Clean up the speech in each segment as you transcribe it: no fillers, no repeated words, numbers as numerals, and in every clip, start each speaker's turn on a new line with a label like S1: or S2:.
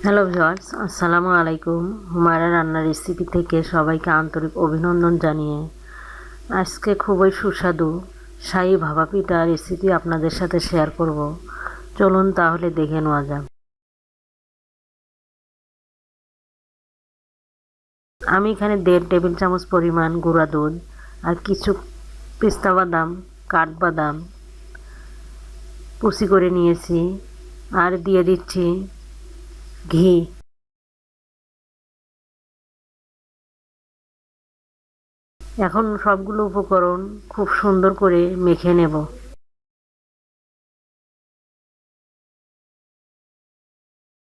S1: Hello viewers, আসসালামু আলাইকুম। হুমায়রা রান্নার রেসিপি থেকে সবাইকে আন্তরিক অভিনন্দন জানিয়ে আজকে খুবই সুস্বাদু শাহী ভাপা পিঠা রেসিপি আপনাদের সাথে শেয়ার করব। চলুন তাহলে দেখে নেওয়া যাক। আমি এখানে 1.5 টেবিল চামচ পরিমাণ গুঁড়া দুধ আর কিছু পেস্তা বাদাম, কাঠবাদাম কুচি করে নিয়েছি আর দিয়ে দিচ্ছি ঘি। এখন সবগুলো উপকরণ খুব সুন্দর করে মেখে নেব।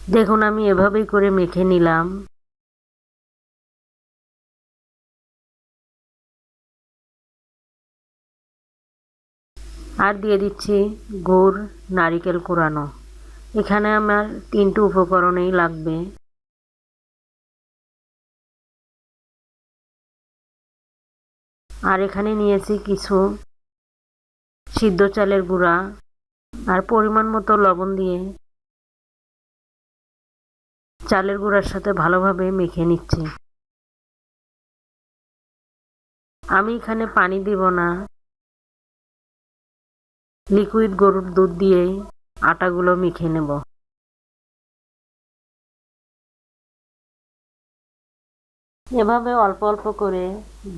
S1: দেখুন আমি এভাবেই করে মেখে নিলাম। আর দিয়ে দিচ্ছি গুড়, নারিকেল কোরানো। এখানে আমার 3টে উপকরণই লাগবে। আর এখানে নিয়েছি কিছু সিদ্ধ চালের গুঁড়া আর পরিমাণ মতো লবণ দিয়ে চালের গুঁড়ার সাথে ভালোভাবে মেখে নিচ্ছি। আমি এখানে পানি দিব না, লিকুইড গরুর দুধ দিয়ে আটাগুলো মেখে নেব। এভাবে অল্প অল্প করে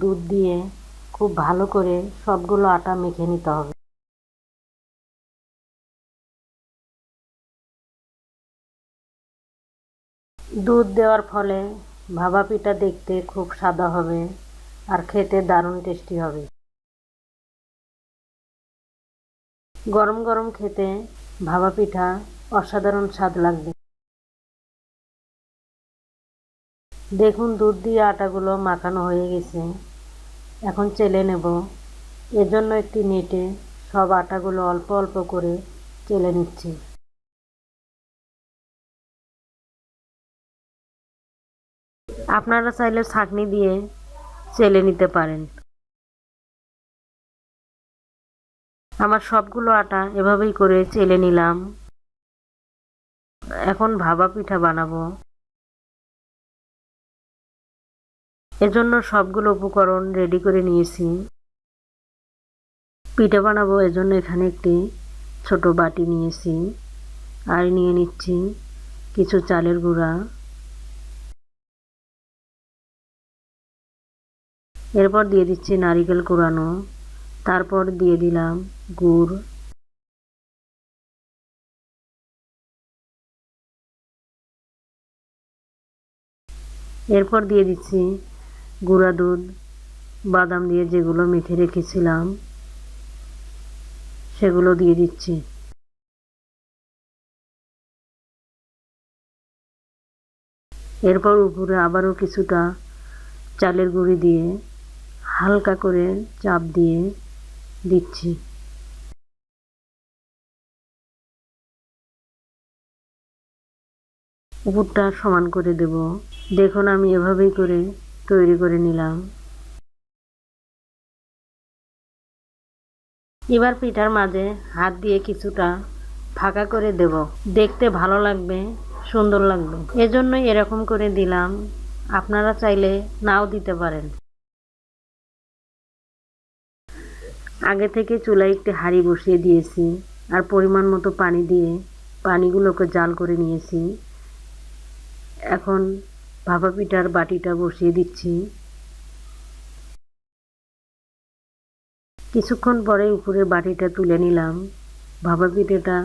S1: দুধ দিয়ে খুব ভালো করে সবগুলো আটা মেখে নিতে হবে। দুধ দেওয়ার ফলে ভাপা পিঠা দেখতে খুব সাদা হবে আর খেতে দারুণ টেস্টি হবে। গরম গরম খেতে ভাপা পিঠা অসাধারণ স্বাদ লাগবে। দেখুন দুধ দিয়ে আটাগুলো মাখানো হয়ে গেছে। এখন চেলে নেব। এজন্য একটি নেটে সব আটাগুলো অল্প অল্প করে চেলে নিচ্ছি। আপনারা চাইলে ছাঁকনি দিয়ে চেলে নিতে পারেন। আমার সবগুলো আটা এভাবেই করে চেলে নিলাম। এখন ভাপা পিঠা বানাবো। এজন্য সবগুলো উপকরণ রেডি করে নিয়েছি। পিঠা বানাবো এজন্য এখানে একটি ছোট বাটি নিয়েছি আর নিয়ে নিচ্ছি কিছু চালের গুঁড়া। এরপর দিয়ে দিচ্ছি নারিকেল কোরানো, তারপর দিয়ে দিলাম গুড়। এরপর দিয়ে দিচ্ছি গুঁড়া দুধ, বাদাম দিয়ে যেগুলো মেখে রেখেছিলাম সেগুলো দিয়ে দিচ্ছি। এরপর উপরে আবারও কিছুটা চালের গুঁড়ি দিয়ে হালকা করে চাপ দিয়ে দিচ্ছি। উপরটা সমান করে দেব। দেখুন আমি এভাবেই করে তৈরি করে নিলাম। এবার পিঠার মাঝে হাত দিয়ে কিছুটা ফাঁকা করে দেব। দেখতে ভালো লাগবে, সুন্দর লাগবে, এজন্যই এরকম করে দিলাম। আপনারা চাইলে নাও দিতে পারেন। আগে থেকে চুলায় একটি হাঁড়ি বসিয়ে দিয়েছি আর পরিমাণ মতো পানি দিয়ে পানিগুলোকে জাল করে নিয়েছি। এখন ভাপা পিঠার বাটিটা বসিয়ে দিচ্ছি। কিছুক্ষণ পরে উপরের বাটিটা তুলে নিলাম। ভাপা পিঠাটা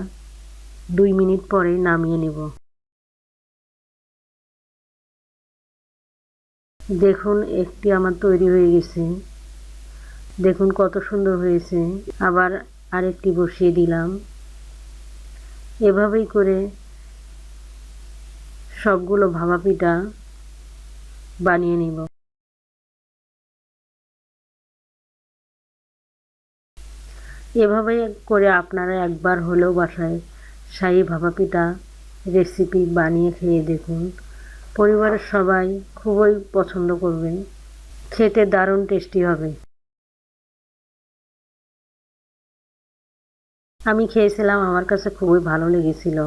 S1: 2 মিনিট পরে নামিয়ে নেব। দেখুন একটি আমার তৈরি হয়ে গেছে। দেখুন কত সুন্দর হয়েছে। আবার আরেকটি বসিয়ে দিলাম। এভাবেই করে সবগুলো ভাপা পিঠা বানিয়ে নিব। এভাবে করে আপনারা একবার হলেও বাসায় শাহী ভাপা পিঠা রেসিপি বানিয়ে খেয়ে দেখুন। পরিবারের সবাই খুবই পছন্দ করবে। খেতে দারুণ টেস্টি হবে। আমি খেয়েছিলাম, আমার কাছে খুবই ভালো লেগেছিল।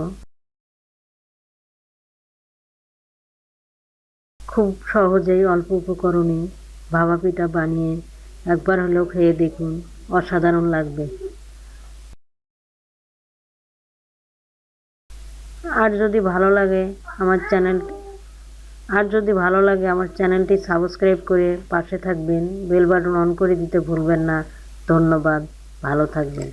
S1: খুব সহজেই অল্প উপকরণে ভাপা পিঠা বানিয়ে একবার হলেও খেয়ে দেখুন, অসাধারণ লাগবে। আর যদি ভালো লাগে আমার চ্যানেল চ্যানেলটি সাবস্ক্রাইব করে পাশে থাকবেন, বেল বাটন অন করে দিতে ভুলবেন না। ধন্যবাদ, ভালো থাকবেন।